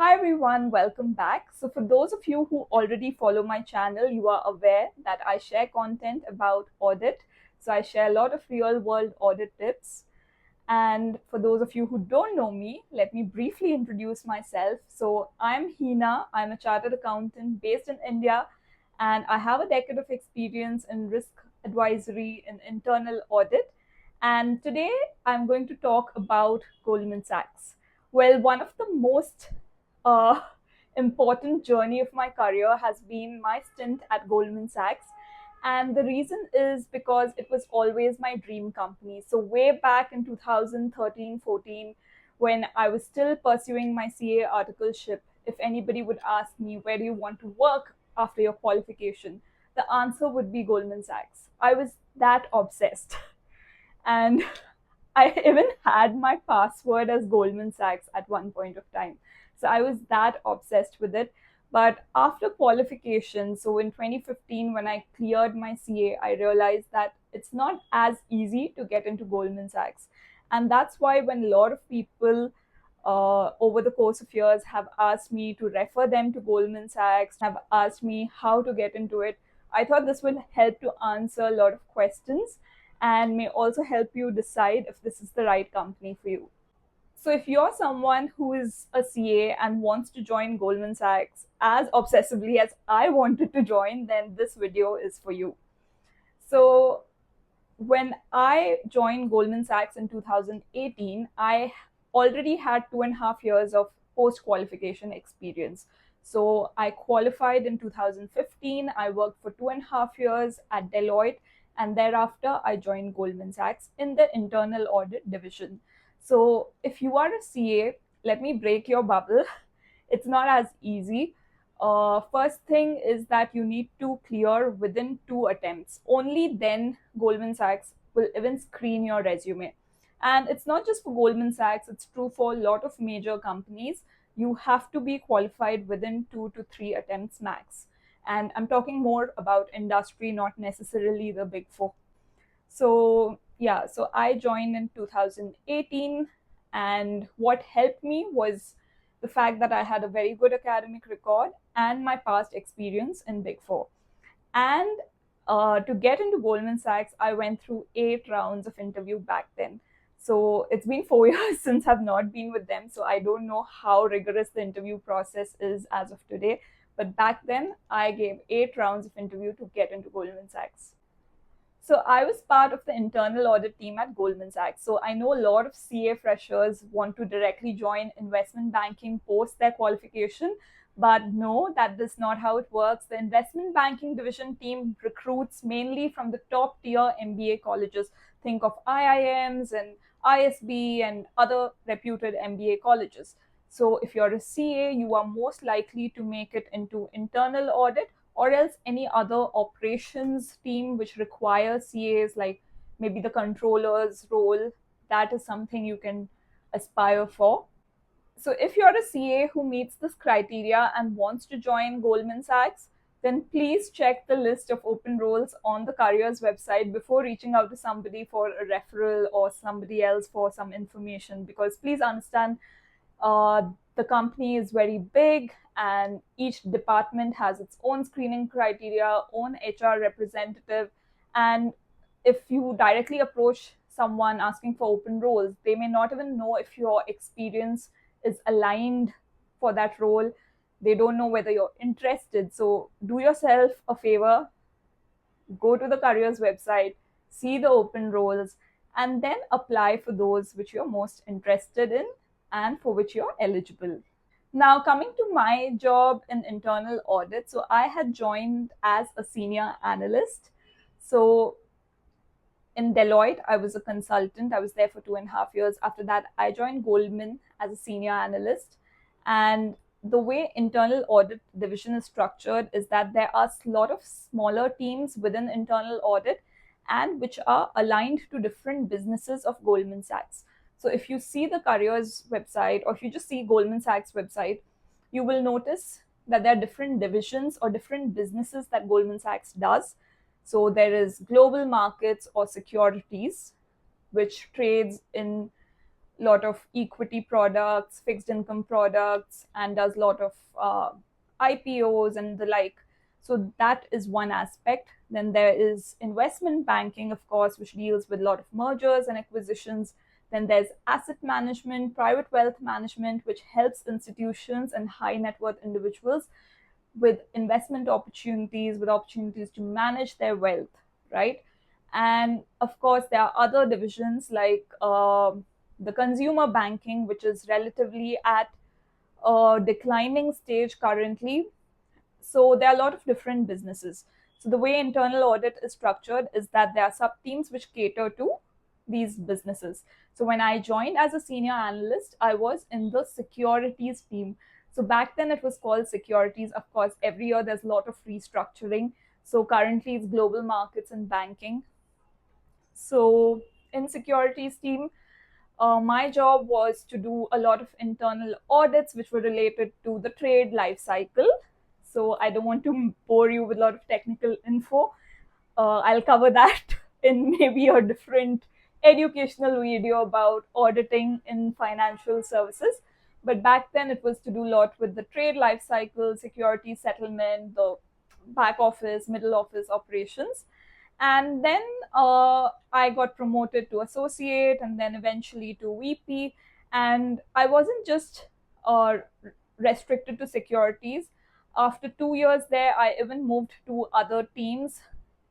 Hi everyone, welcome back. So, for those of you who already follow my channel, you are aware that I share content about audit. So, I share a lot of real world audit tips. And for those of you who don't know me, let me briefly introduce myself. So, I'm Hina, I'm a chartered accountant based in India, and I have a decade of experience in risk advisory and internal audit. And today I'm going to talk about Goldman Sachs. Well, one of the most uh, important journey of my career has been my stint at Goldman Sachs. And the reason is because it was always my dream company. So, way back in 2013 14, when I was still pursuing my CA articleship, if anybody would ask me, where do you want to work after your qualification? The answer would be Goldman Sachs. I was that obsessed. And I even had my password as Goldman Sachs at one point of time. So I was that obsessed with it. But after qualification, so in 2015, when I cleared my CA, I realized that it's not as easy to get into Goldman Sachs. And that's why when a lot of people over the course of years have asked me to refer them to Goldman Sachs, have asked me how to get into it, I thought this will help to answer a lot of questions and may also help you decide if this is the right company for you. So, if you're someone who is a CA and wants to join Goldman Sachs as obsessively as I wanted to join, then this video is for you. So, when I joined Goldman Sachs in 2018, I already had 2.5 years of post qualification experience. So I qualified in 2015. I worked for 2.5 years at Deloitte, and thereafter I joined Goldman Sachs in the internal audit division. So if you are a CA, let me break your bubble. It's not as easy. First thing is that you need to clear within 2 attempts. Only then Goldman Sachs will even screen your resume. And it's not just for Goldman Sachs, it's true for a lot of major companies. You have to be qualified within 2 to 3 attempts max. And I'm talking more about industry, not necessarily the big four. So, yeah, so I joined in 2018, and what helped me was the fact that I had a very good academic record and my past experience in Big Four. And to get into Goldman Sachs, I went through 8 rounds of interview back then. So it's been 4 years since I've not been with them. So I don't know how rigorous the interview process is as of today. But back then, I gave 8 rounds of interview to get into Goldman Sachs. So I was part of the internal audit team at Goldman Sachs. So I know a lot of CA freshers want to directly join investment banking post their qualification. But no, that is not how it works. The investment banking division team recruits mainly from the top tier MBA colleges. Think of IIMs and ISB and other reputed MBA colleges. So if you're a CA, you are most likely to make it into internal audit or else any other operations team which requires CAs, like maybe the controller's role. That is something you can aspire for. So if you're a CA who meets this criteria and wants to join Goldman Sachs, then please check the list of open roles on the careers website before reaching out to somebody for a referral or somebody else for some information, because please understand, uh, the company is very big and each department has its own screening criteria, own HR representative. And if you directly approach someone asking for open roles, they may not even know if your experience is aligned for that role. They don't know whether you're interested. So do yourself a favor, go to the careers website, see the open roles, and then apply for those which you're most interested in and for which you're eligible. Now, coming to my job in internal audit, so I had joined as a senior analyst. So in Deloitte, I was a consultant. I was there for 2.5 years. After that, I joined Goldman as a senior analyst. And the way internal audit division is structured is that there are a lot of smaller teams within internal audit and which are aligned to different businesses of Goldman Sachs. So if you see the careers website or if you just see Goldman Sachs website, you will notice that there are different divisions or different businesses that Goldman Sachs does. So there is global markets or securities, which trades in lot of equity products, fixed income products, and does a lot of IPOs and the like. So that is one aspect. Then there is investment banking, of course, which deals with a lot of mergers and acquisitions. Then there's asset management, private wealth management, which helps institutions and high net worth individuals with investment opportunities, with opportunities to manage their wealth, right? And of course, there are other divisions like the consumer banking, which is relatively at a declining stage currently. So there are a lot of different businesses. So the way internal audit is structured is that there are sub teams which cater to these businesses. So when I joined as a senior analyst, I was in the securities team. So back then it was called securities. Of course, every year there's a lot of restructuring. So currently it's global markets and banking. So in securities team, my job was to do a lot of internal audits which were related to the trade life cycle. So I don't want to bore you with a lot of technical info. I'll cover that in maybe a different educational video about auditing in financial services. But back then it was to do a lot with the trade life cycle, security settlement, the back office, middle office operations. And then I got promoted to associate and then eventually to VP. And I wasn't just uh, restricted to securities. After 2 years there, I even moved to other teams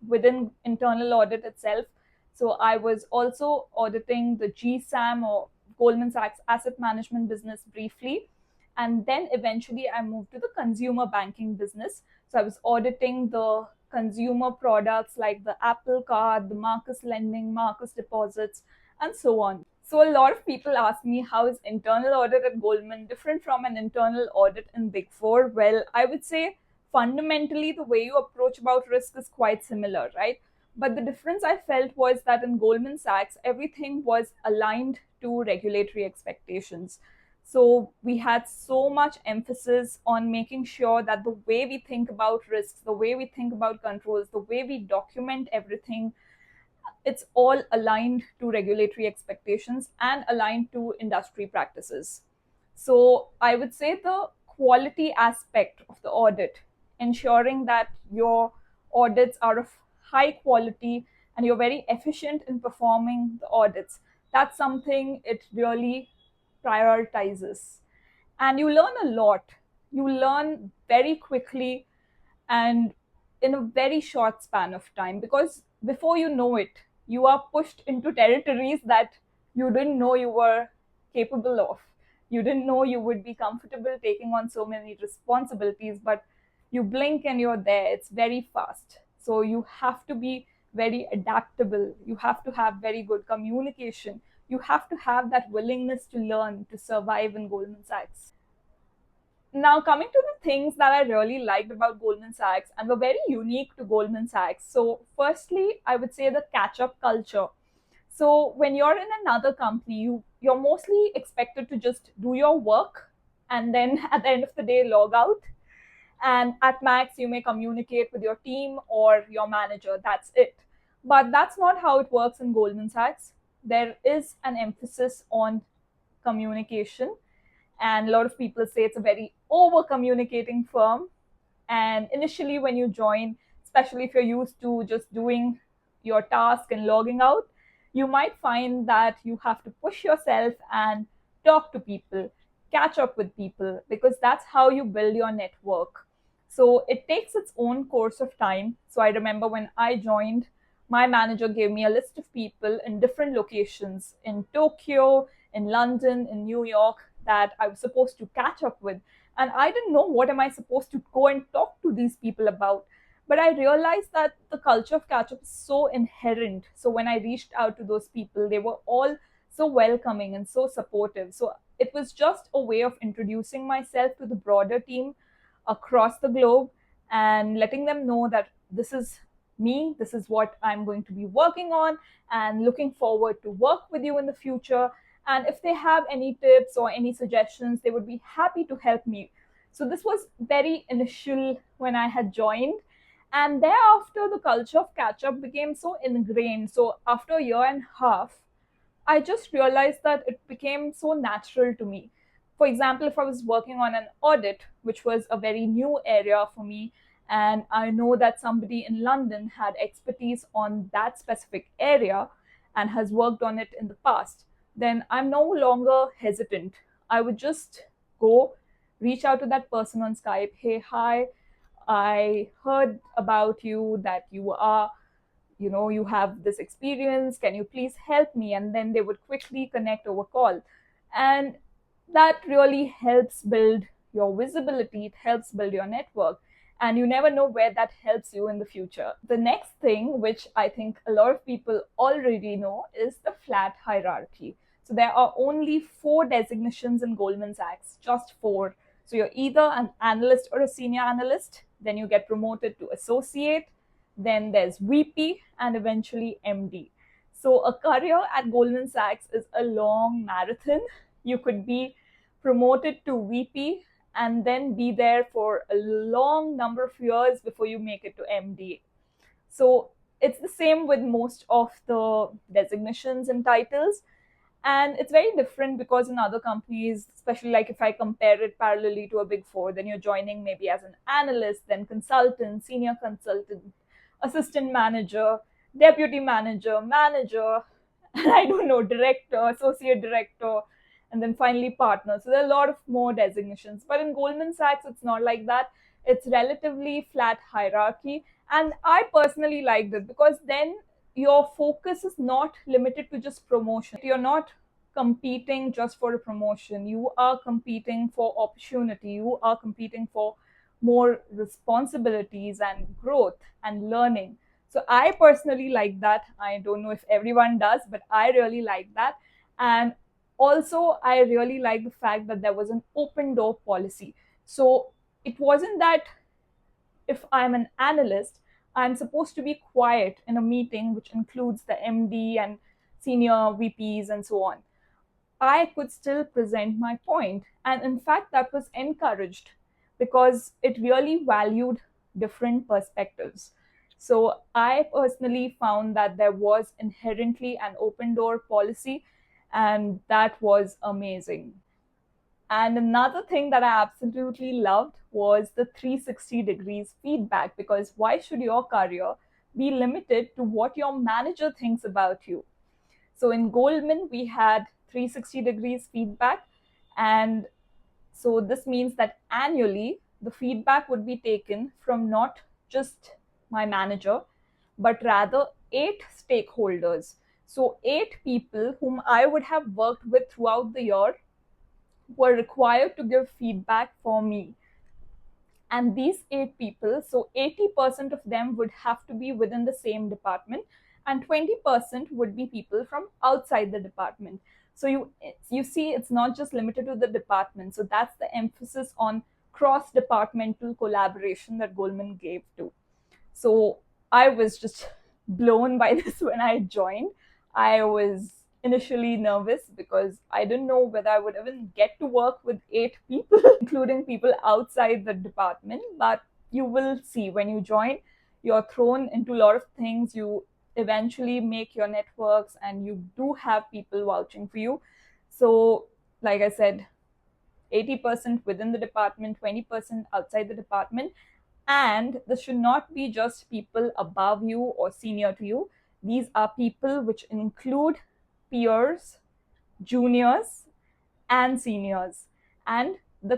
within internal audit itself. So I was also auditing the GSAM, or Goldman Sachs Asset Management business, briefly. And then eventually I moved to the consumer banking business. So I was auditing the consumer products like the Apple Card, the Marcus Lending, Marcus Deposits, and so on. So a lot of people ask me, how is internal audit at Goldman different from an internal audit in Big Four? Well, I would say fundamentally the way you approach about risk is quite similar, right? But the difference I felt was that in Goldman Sachs, everything was aligned to regulatory expectations. So we had so much emphasis on making sure that the way we think about risks, the way we think about controls, the way we document everything, it's all aligned to regulatory expectations and aligned to industry practices. So I would say the quality aspect of the audit, ensuring that your audits are of high quality and you're very efficient in performing the audits, that's something it really prioritizes. And you learn a lot. You learn very quickly and in a very short span of time, because before you know it, you are pushed into territories that you didn't know you were capable of. You didn't know you would be comfortable taking on so many responsibilities, but you blink and you're there. It's very fast. So you have to be very adaptable. You have to have very good communication. You have to have that willingness to learn to survive in Goldman Sachs. Now, coming to the things that I really liked about Goldman Sachs and were very unique to Goldman Sachs. So, firstly, I would say the catch up culture. So, when you're in another company, you're mostly expected to just do your work and then at the end of the day, log out. And at max, you may communicate with your team or your manager. That's it. But that's not how it works in Goldman Sachs. There is an emphasis on communication, and a lot of people say it's a very over communicating firm. And initially when you join, especially if you're used to just doing your task and logging out, you might find that you have to push yourself and talk to people, catch up with people, because that's how you build your network. So it takes its own course of time. So I remember when I joined, my manager gave me a list of people in different locations in Tokyo, in London, in New York, that I was supposed to catch up with. And I didn't know what am I supposed to go and talk to these people about. But I realized that the culture of catch up is so inherent. So when I reached out to those people, they were all so welcoming and so supportive. So it was just a way of introducing myself to the broader team across the globe and letting them know that this is me, this is what I'm going to be working on, and looking forward to work with you in the future. And if they have any tips or any suggestions, they would be happy to help me. So this was very initial when I had joined. And thereafter, the culture of catch up became so ingrained. So after a year and a half, I just realized that it became so natural to me. For example, if I was working on an audit, which was a very new area for me, and I know that somebody in London had expertise on that specific area and has worked on it in the past, then I'm no longer hesitant. I would just go reach out to that person on Skype. Hey, hi, I heard about you that you are, you have this experience, can you please help me? And then they would quickly connect over call. And that really helps build your visibility, it helps build your network, and you never know where that helps you in the future. The next thing, which I think a lot of people already know, is the flat hierarchy. So there are only 4 designations in Goldman Sachs, just 4. So you're either an analyst or a senior analyst, then you get promoted to associate, then there's VP, and eventually MD. So a career at Goldman Sachs is a long marathon. You could be promoted to VP and then be there for a long number of years before you make it to MD. So it's the same with most of the designations and titles. And it's very different because in other companies, especially like if I compare it parallelly to a big four, then you're joining maybe as an analyst, then consultant, senior consultant, assistant manager, deputy manager, manager, and I don't know, director, associate director, and then finally partner. So there are a lot of more designations. But in Goldman Sachs, it's not like that. It's relatively flat hierarchy. And I personally liked it because then your focus is not limited to just promotion. You're not competing just for a promotion. You are competing for opportunity. You are competing for more responsibilities and growth and learning. So I personally like that. I don't know if everyone does, but I really like that. And also, I really like the fact that there was an open door policy. So it wasn't that if I'm an analyst, I'm supposed to be quiet in a meeting which includes the MD and senior VPs and so on. I could still present my point. And in fact, that was encouraged because it really valued different perspectives. So I personally found that there was inherently an open door policy, and that was amazing. And another thing that I absolutely loved was the 360 degrees feedback, because why should your career be limited to what your manager thinks about you? So in Goldman, we had 360 degrees feedback. And so this means that annually, the feedback would be taken from not just my manager, but rather 8 stakeholders. So 8 people whom I would have worked with throughout the year were required to give feedback for me. And these 8 people, so 80% of them would have to be within the same department, and 20% would be people from outside the department. So you see, it's not just limited to the department. So that's the emphasis on cross departmental collaboration that Goldman gave to. So I was just blown by this when I joined. I was initially nervous because I didn't know whether I would even get to work with 8 people, including people outside the department. But you will see when you join, you're thrown into a lot of things. You eventually make your networks and you do have people vouching for you. So, like I said, 80% within the department, 20% outside the department. And this should not be just people above you or senior to you. These are people which include peers, juniors, and seniors. And the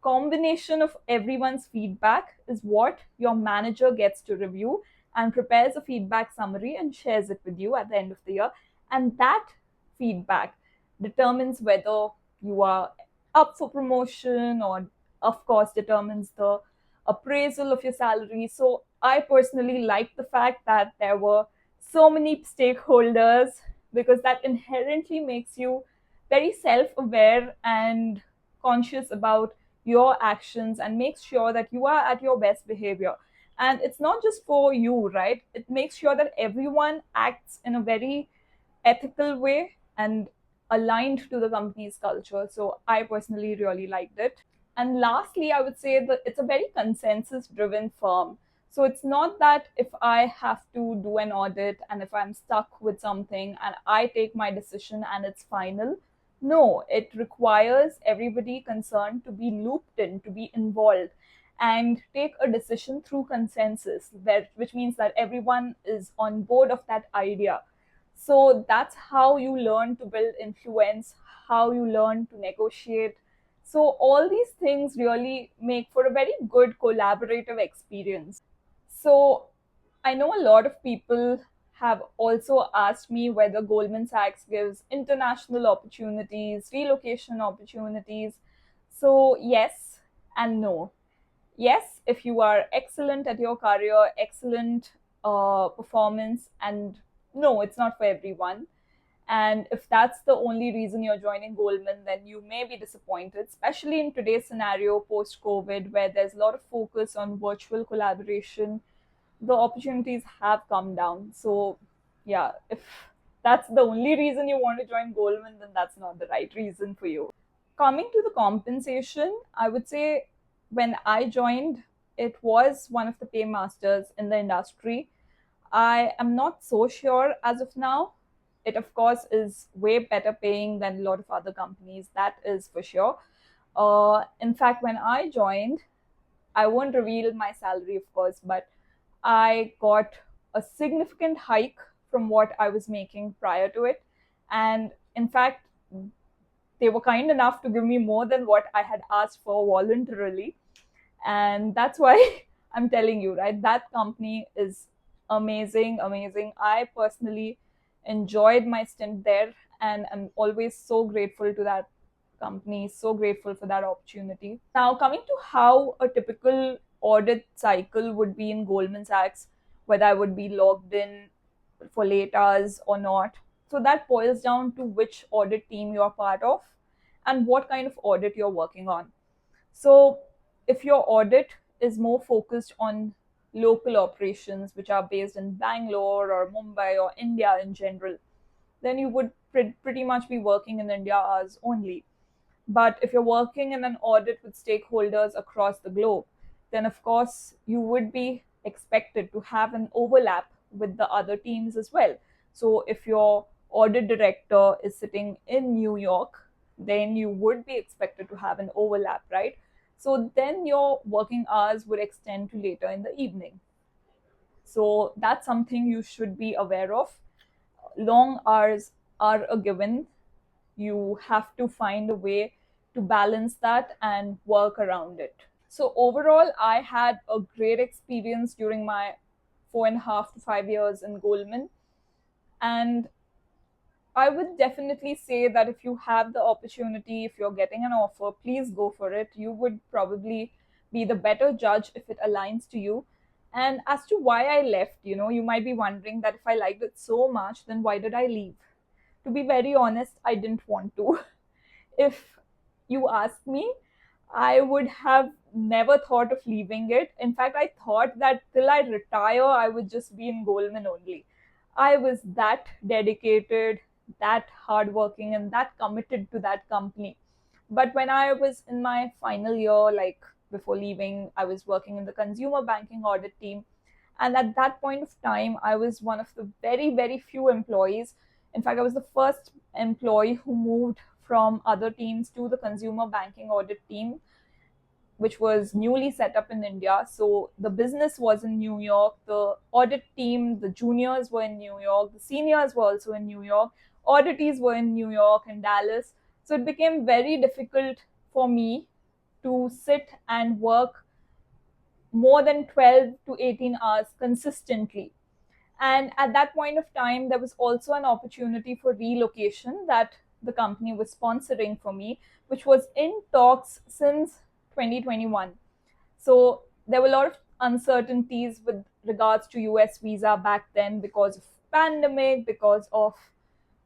combination of everyone's feedback is what your manager gets to review and prepares a feedback summary and shares it with you at the end of the year. And that feedback determines whether you are up for promotion, or, of course, determines the appraisal of your salary. So I personally like the fact that there were so many stakeholders, because that inherently makes you very self-aware and conscious about your actions and makes sure that you are at your best behavior. And it's not just for you, right? It makes sure that everyone acts in a very ethical way and aligned to the company's culture. So I personally really liked it. And lastly, I would say that it's a very consensus driven firm. So it's not that if I have to do an audit and if I'm stuck with something and I take my decision and it's final. No, it requires everybody concerned to be looped in, to be involved, and take a decision through consensus, which means that everyone is on board of that idea. So that's how you learn to build influence, how you learn to negotiate. So all these things really make for a very good collaborative experience. So I know a lot of people have also asked me whether Goldman Sachs gives international opportunities, relocation opportunities. So, yes and no. Yes, if you are excellent at your career, excellent performance, and no, it's not for everyone. And if that's the only reason you're joining Goldman, then you may be disappointed, especially in today's scenario post COVID, where there's a lot of focus on virtual collaboration. The opportunities have come down. So, yeah, if that's the only reason you want to join Goldman, then that's not the right reason for you. Coming to the compensation, I would say when I joined, it was one of the paymasters in the industry. I am not so sure as of now. It, of course, is way better paying than a lot of other companies, that is for sure. In fact, when I joined, I won't reveal my salary, of course, but I got a significant hike from what I was making prior to it. And in fact, they were kind enough to give me more than what I had asked for voluntarily. And that's why I'm telling you, right? That company is amazing, amazing. I personally enjoyed my stint there, and I'm always so grateful to that company, so grateful for that opportunity. Now, coming to how a typical audit cycle would be in Goldman Sachs, whether I would be logged in for late hours or not. So that boils down to which audit team you're part of and what kind of audit you're working on. So if your audit is more focused on local operations, which are based in Bangalore or Mumbai or India in general, then you would pretty much be working in India hours only. But if you're working in an audit with stakeholders across the globe, then of course you would be expected to have an overlap with the other teams as well. So if your audit director is sitting in New York, then you would be expected to have an overlap, right? So then your working hours would extend to later in the evening. So that's something you should be aware of. Long hours are a given. You have to find a way to balance that and work around it. So overall, I had a great experience during my 4.5 to 5 years in Goldman. And I would definitely say that if you have the opportunity, if you're getting an offer, please go for it. You would probably be the better judge if it aligns to you. And as to why I left, you might be wondering that if I liked it so much, then why did I leave? To be very honest, I didn't want to. If you ask me, I would have never thought of leaving it. In fact, I thought that till I retire, I would just be in Goldman only. I was that dedicated, that hardworking, and that committed to that company. But when I was in my final year, like before leaving, I was working in the consumer banking audit team. And at that point of time, I was one of the very, very few employees. In fact, I was the first employee who moved from other teams to the consumer banking audit team, which was newly set up in India. So the business was in New York, the audit team, the juniors were in New York, the seniors were also in New York, auditees were in New York and Dallas. So it became very difficult for me to sit and work more than 12 to 18 hours consistently. And at that point of time, there was also an opportunity for relocation that the company was sponsoring for me, which was in talks since 2021. So there were a lot of uncertainties with regards to US visa back then because of pandemic, because of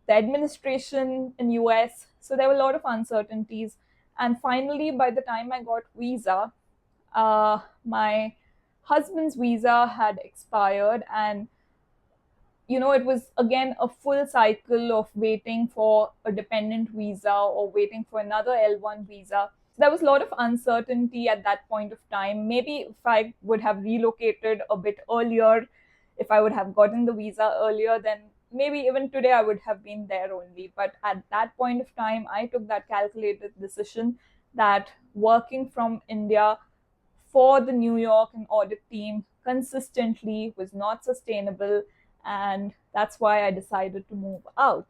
the administration in US. So there were a lot of uncertainties. And finally, by the time I got visa, my husband's visa had expired, and it was again a full cycle of waiting for a dependent visa or waiting for another L1 visa. there was a lot of uncertainty at that point of time. Maybe if I would have relocated a bit earlier, if I would have gotten the visa earlier, then maybe even today I would have been there only. But at that point of time, I took that calculated decision that working from India for the New York and audit team consistently was not sustainable. And that's why I decided to move out.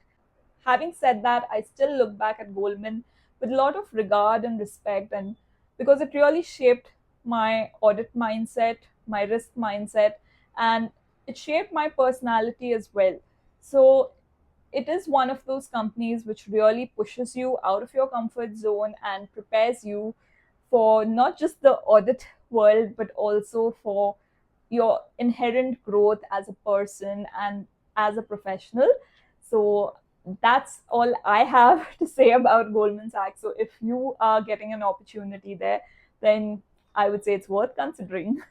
Having said that, I still look back at Goldman with a lot of regard and respect, and because it really shaped my audit mindset, my risk mindset, and it shaped my personality as well. So it is one of those companies which really pushes you out of your comfort zone and prepares you for not just the audit world, but also for your inherent growth as a person and as a professional. So that's all I have to say about Goldman Sachs. So if you are getting an opportunity there, then I would say it's worth considering.